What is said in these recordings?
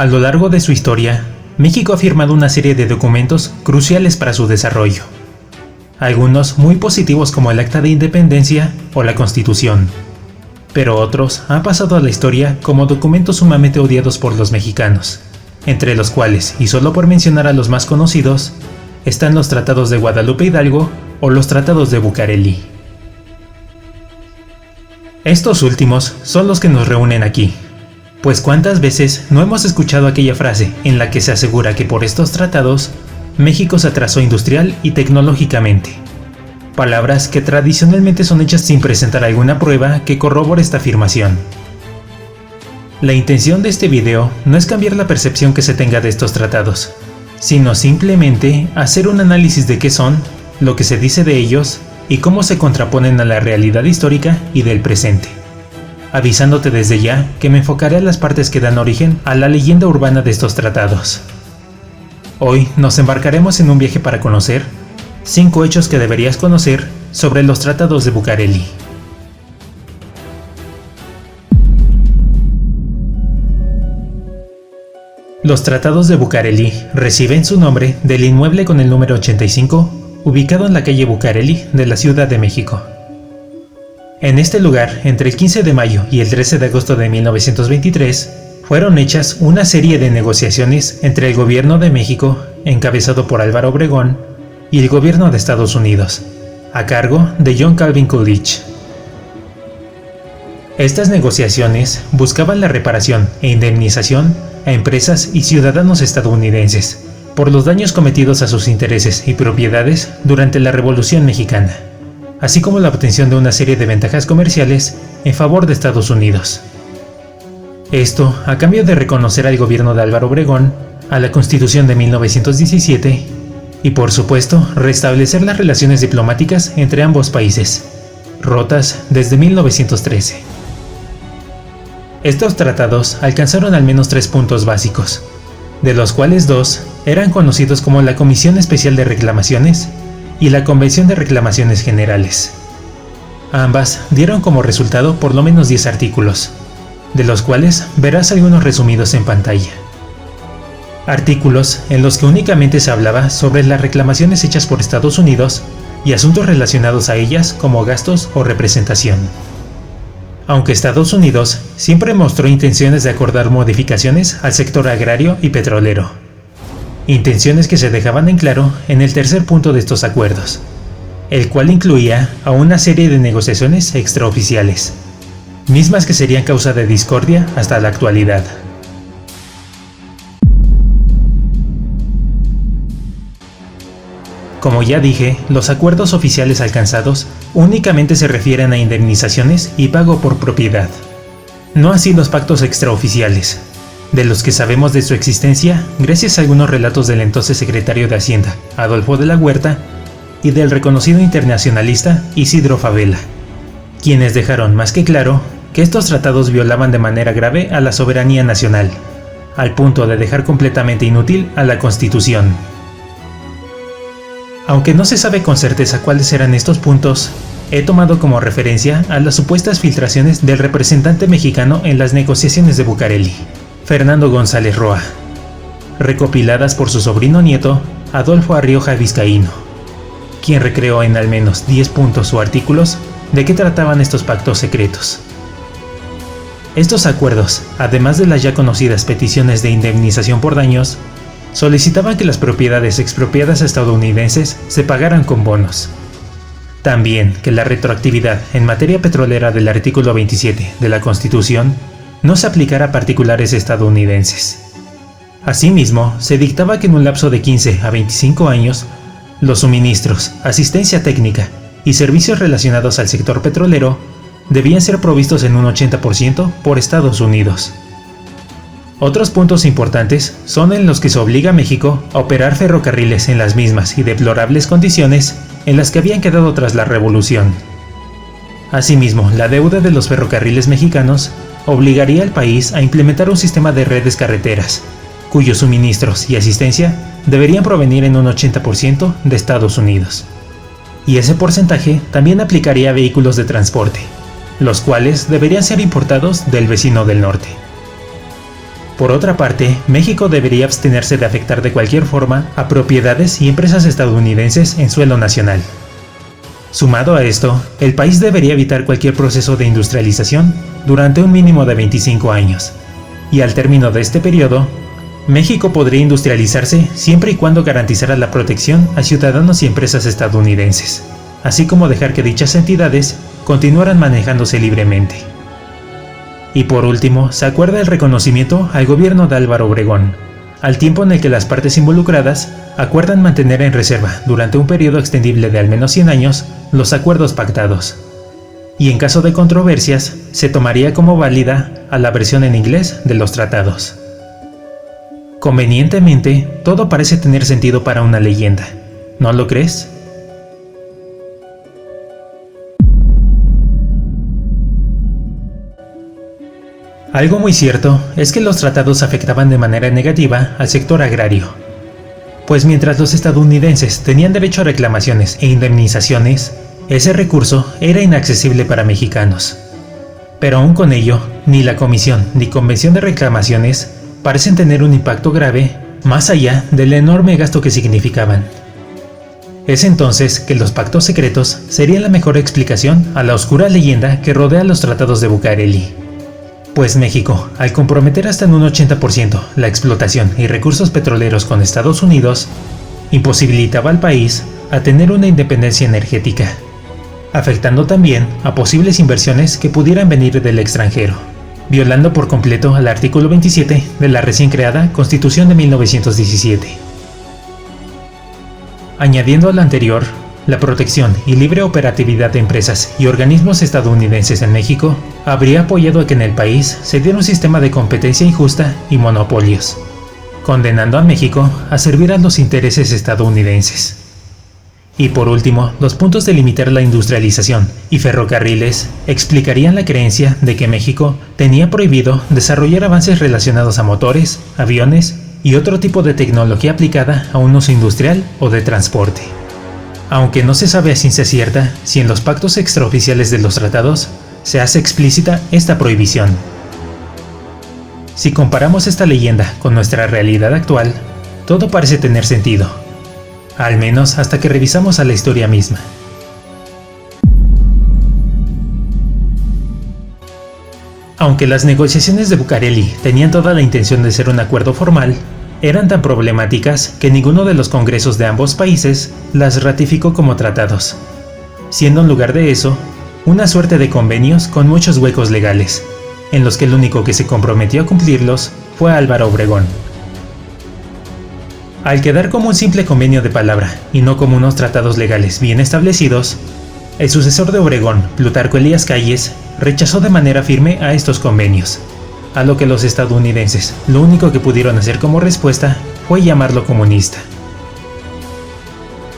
A lo largo de su historia, México ha firmado una serie de documentos cruciales para su desarrollo. Algunos muy positivos como el Acta de Independencia o la Constitución, pero otros han pasado a la historia como documentos sumamente odiados por los mexicanos, entre los cuales, y solo por mencionar a los más conocidos, están los tratados de Guadalupe Hidalgo o los tratados de Bucareli. Estos últimos son los que nos reúnen aquí, pues cuántas veces no hemos escuchado aquella frase en la que se asegura que por estos tratados México se atrasó industrial y tecnológicamente. Palabras que tradicionalmente son hechas sin presentar alguna prueba que corrobore esta afirmación. La intención de este video no es cambiar la percepción que se tenga de estos tratados, sino simplemente hacer un análisis de qué son, lo que se dice de ellos y cómo se contraponen a la realidad histórica y del presente. Avisándote desde ya que me enfocaré a las partes que dan origen a la leyenda urbana de estos tratados. Hoy nos embarcaremos en un viaje para conocer 5 hechos que deberías conocer sobre los tratados de Bucareli. Los tratados de Bucareli reciben su nombre del inmueble con el número 85, ubicado en la calle Bucareli de la Ciudad de México. En este lugar, entre el 15 de mayo y el 13 de agosto de 1923, fueron hechas una serie de negociaciones entre el gobierno de México, encabezado por Álvaro Obregón, y el gobierno de Estados Unidos, a cargo de John Calvin Coolidge. Estas negociaciones buscaban la reparación e indemnización a empresas y ciudadanos estadounidenses por los daños cometidos a sus intereses y propiedades durante la Revolución Mexicana, así como la obtención de una serie de ventajas comerciales en favor de Estados Unidos. Esto a cambio de reconocer al gobierno de Álvaro Obregón, a la Constitución de 1917 y por supuesto restablecer las relaciones diplomáticas entre ambos países, rotas desde 1913. Estos tratados alcanzaron al menos 3 puntos básicos, de los cuales 2 eran conocidos como la Comisión Especial de Reclamaciones y la Convención de Reclamaciones Generales. Ambas dieron como resultado por lo menos 10 artículos, de los cuales verás algunos resumidos en pantalla. Artículos en los que únicamente se hablaba sobre las reclamaciones hechas por Estados Unidos y asuntos relacionados a ellas como gastos o representación. Aunque Estados Unidos siempre mostró intenciones de acordar modificaciones al sector agrario y petrolero. Intenciones que se dejaban en claro en el tercer punto de estos acuerdos, el cual incluía a una serie de negociaciones extraoficiales, mismas que serían causa de discordia hasta la actualidad. Como ya dije, los acuerdos oficiales alcanzados únicamente se refieren a indemnizaciones y pago por propiedad. No así los pactos extraoficiales, de los que sabemos de su existencia gracias a algunos relatos del entonces secretario de Hacienda, Adolfo de la Huerta, y del reconocido internacionalista Isidro Fabela, quienes dejaron más que claro que estos tratados violaban de manera grave a la soberanía nacional, al punto de dejar completamente inútil a la Constitución. Aunque no se sabe con certeza cuáles eran estos puntos, he tomado como referencia a las supuestas filtraciones del representante mexicano en las negociaciones de Bucareli, Fernando González Roa, recopiladas por su sobrino nieto, Adolfo Arrioja Vizcaíno, quien recreó en al menos 10 puntos o artículos de qué trataban estos pactos secretos. Estos acuerdos, además de las ya conocidas peticiones de indemnización por daños, solicitaban que las propiedades expropiadas a estadounidenses se pagaran con bonos. También que la retroactividad en materia petrolera del artículo 27 de la Constitución no se aplicara a particulares estadounidenses. Asimismo, se dictaba que en un lapso de 15 a 25 años, los suministros, asistencia técnica y servicios relacionados al sector petrolero debían ser provistos en un 80% por Estados Unidos. Otros puntos importantes son en los que se obliga a México a operar ferrocarriles en las mismas y deplorables condiciones en las que habían quedado tras la Revolución. Asimismo, la deuda de los ferrocarriles mexicanos obligaría al país a implementar un sistema de redes carreteras, cuyos suministros y asistencia deberían provenir en un 80% de Estados Unidos. Y ese porcentaje también aplicaría a vehículos de transporte, los cuales deberían ser importados del vecino del norte. Por otra parte, México debería abstenerse de afectar de cualquier forma a propiedades y empresas estadounidenses en suelo nacional. Sumado a esto, el país debería evitar cualquier proceso de industrialización durante un mínimo de 25 años, y al término de este periodo, México podría industrializarse siempre y cuando garantizara la protección a ciudadanos y empresas estadounidenses, así como dejar que dichas entidades continuaran manejándose libremente. Y por último, se acuerda el reconocimiento al gobierno de Álvaro Obregón, al tiempo en el que las partes involucradas acuerdan mantener en reserva durante un periodo extendible de al menos 100 años los acuerdos pactados. Y en caso de controversias, se tomaría como válida a la versión en inglés de los tratados. Convenientemente, todo parece tener sentido para una leyenda, ¿no lo crees? Algo muy cierto es que los tratados afectaban de manera negativa al sector agrario, pues mientras los estadounidenses tenían derecho a reclamaciones e indemnizaciones, ese recurso era inaccesible para mexicanos. Pero aún con ello, ni la Comisión ni Convención de Reclamaciones parecen tener un impacto grave más allá del enorme gasto que significaban. Es entonces que los pactos secretos serían la mejor explicación a la oscura leyenda que rodea los tratados de Bucareli. Pues México, al comprometer hasta en un 80% la explotación y recursos petroleros con Estados Unidos, imposibilitaba al país a tener una independencia energética, afectando también a posibles inversiones que pudieran venir del extranjero, violando por completo al artículo 27 de la recién creada Constitución de 1917. Añadiendo a lo anterior, la protección y libre operatividad de empresas y organismos estadounidenses en México habría apoyado a que en el país se diera un sistema de competencia injusta y monopolios, condenando a México a servir a los intereses estadounidenses. Y por último, los puntos de limitar la industrialización y ferrocarriles explicarían la creencia de que México tenía prohibido desarrollar avances relacionados a motores, aviones y otro tipo de tecnología aplicada a un uso industrial o de transporte. Aunque no se sabe a ciencia cierta si en los pactos extraoficiales de los tratados se hace explícita esta prohibición. Si comparamos esta leyenda con nuestra realidad actual, todo parece tener sentido, al menos hasta que revisamos a la historia misma. Aunque las negociaciones de Bucareli tenían toda la intención de ser un acuerdo formal, eran tan problemáticas que ninguno de los congresos de ambos países las ratificó como tratados, siendo en lugar de eso, una suerte de convenios con muchos huecos legales, en los que el único que se comprometió a cumplirlos fue Álvaro Obregón. Al quedar como un simple convenio de palabra y no como unos tratados legales bien establecidos, el sucesor de Obregón, Plutarco Elías Calles, rechazó de manera firme a estos convenios, a lo que los estadounidenses lo único que pudieron hacer como respuesta fue llamarlo comunista.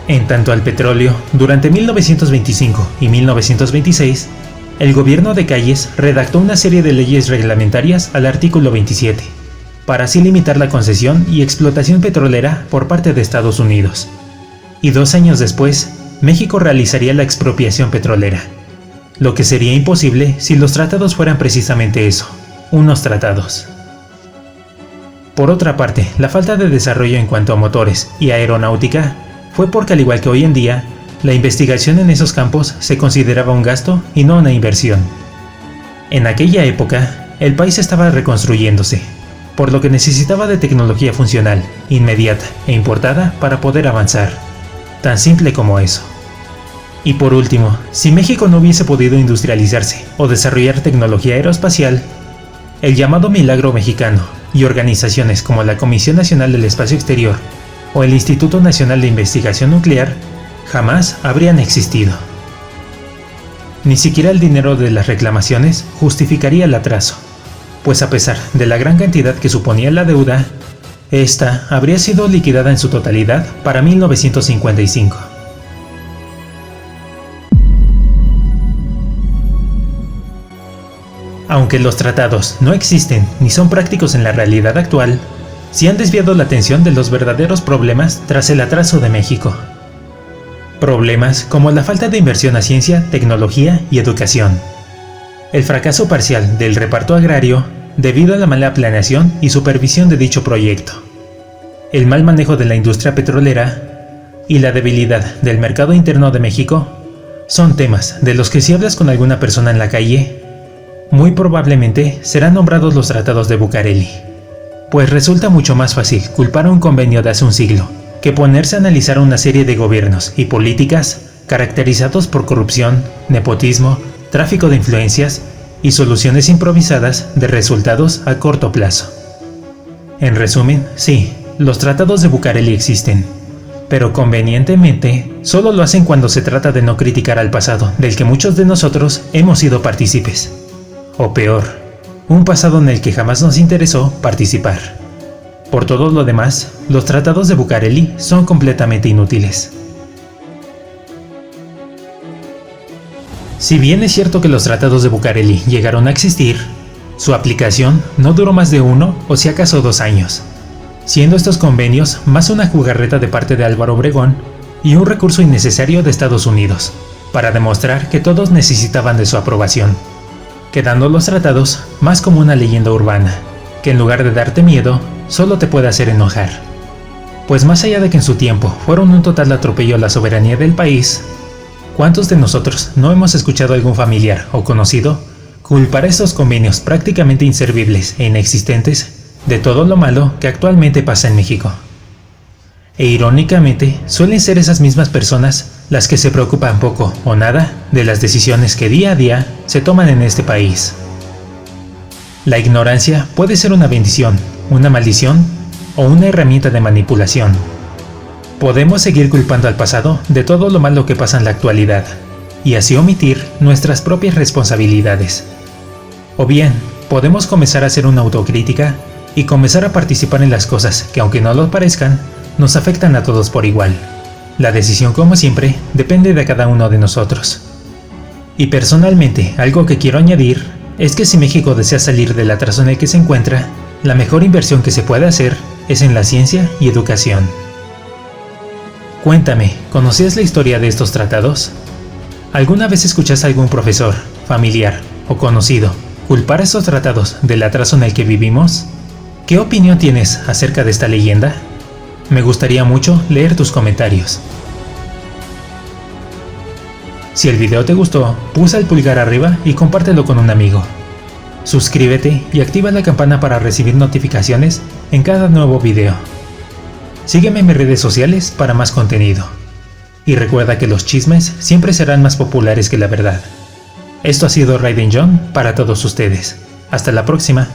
En tanto al petróleo, durante 1925 y 1926, el gobierno de Calles redactó una serie de leyes reglamentarias al artículo 27, para así limitar la concesión y explotación petrolera por parte de Estados Unidos. Y 2 años después, México realizaría la expropiación petrolera, lo que sería imposible si los tratados fueran precisamente eso, unos tratados. Por otra parte, la falta de desarrollo en cuanto a motores y aeronáutica fue porque, al igual que hoy en día, la investigación en esos campos se consideraba un gasto y no una inversión. En aquella época, el país estaba reconstruyéndose, por lo que necesitaba de tecnología funcional, inmediata e importada para poder avanzar. Tan simple como eso. Y por último, si México no hubiese podido industrializarse o desarrollar tecnología aeroespacial, el llamado Milagro Mexicano y organizaciones como la Comisión Nacional del Espacio Exterior o el Instituto Nacional de Investigación Nuclear jamás habrían existido. Ni siquiera el dinero de las reclamaciones justificaría el atraso, pues a pesar de la gran cantidad que suponía la deuda, esta habría sido liquidada en su totalidad para 1955. Aunque los tratados no existen ni son prácticos en la realidad actual, sí han desviado la atención de los verdaderos problemas tras el atraso de México. Problemas como la falta de inversión a ciencia, tecnología y educación, el fracaso parcial del reparto agrario debido a la mala planeación y supervisión de dicho proyecto, el mal manejo de la industria petrolera y la debilidad del mercado interno de México son temas de los que si hablas con alguna persona en la calle, muy probablemente serán nombrados los tratados de Bucareli, pues resulta mucho más fácil culpar a un convenio de hace un siglo que ponerse a analizar una serie de gobiernos y políticas caracterizados por corrupción, nepotismo, tráfico de influencias y soluciones improvisadas de resultados a corto plazo. En resumen, sí, los tratados de Bucareli existen, pero convenientemente solo lo hacen cuando se trata de no criticar al pasado del que muchos de nosotros hemos sido partícipes. O peor, un pasado en el que jamás nos interesó participar. Por todo lo demás, los tratados de Bucareli son completamente inútiles. Si bien es cierto que los tratados de Bucareli llegaron a existir, su aplicación no duró más de 1 o si acaso 2 años, siendo estos convenios más una jugarreta de parte de Álvaro Obregón y un recurso innecesario de Estados Unidos, para demostrar que todos necesitaban de su aprobación, quedando los tratados más como una leyenda urbana, que en lugar de darte miedo, solo te puede hacer enojar. Pues más allá de que en su tiempo fueron un total atropello a la soberanía del país, ¿cuántos de nosotros no hemos escuchado a algún familiar o conocido culpar a estos convenios prácticamente inservibles e inexistentes de todo lo malo que actualmente pasa en México? E irónicamente, suelen ser esas mismas personas las que se preocupan poco o nada de las decisiones que día a día se toman en este país. La ignorancia puede ser una bendición, una maldición o una herramienta de manipulación. Podemos seguir culpando al pasado de todo lo malo que pasa en la actualidad y así omitir nuestras propias responsabilidades. O bien, podemos comenzar a hacer una autocrítica y comenzar a participar en las cosas que, aunque no lo parezcan, nos afectan a todos por igual. La decisión, como siempre, depende de cada uno de nosotros. Y personalmente, algo que quiero añadir es que si México desea salir del atraso en el que se encuentra, la mejor inversión que se puede hacer es en la ciencia y educación. Cuéntame, ¿conocías la historia de estos tratados? ¿Alguna vez escuchaste a algún profesor, familiar o conocido culpar a estos tratados del atraso en el que vivimos? ¿Qué opinión tienes acerca de esta leyenda? Me gustaría mucho leer tus comentarios. Si el video te gustó, pulsa el pulgar arriba y compártelo con un amigo. Suscríbete y activa la campana para recibir notificaciones en cada nuevo video. Sígueme en mis redes sociales para más contenido. Y recuerda que los chismes siempre serán más populares que la verdad. Esto ha sido Raiden John para todos ustedes. Hasta la próxima.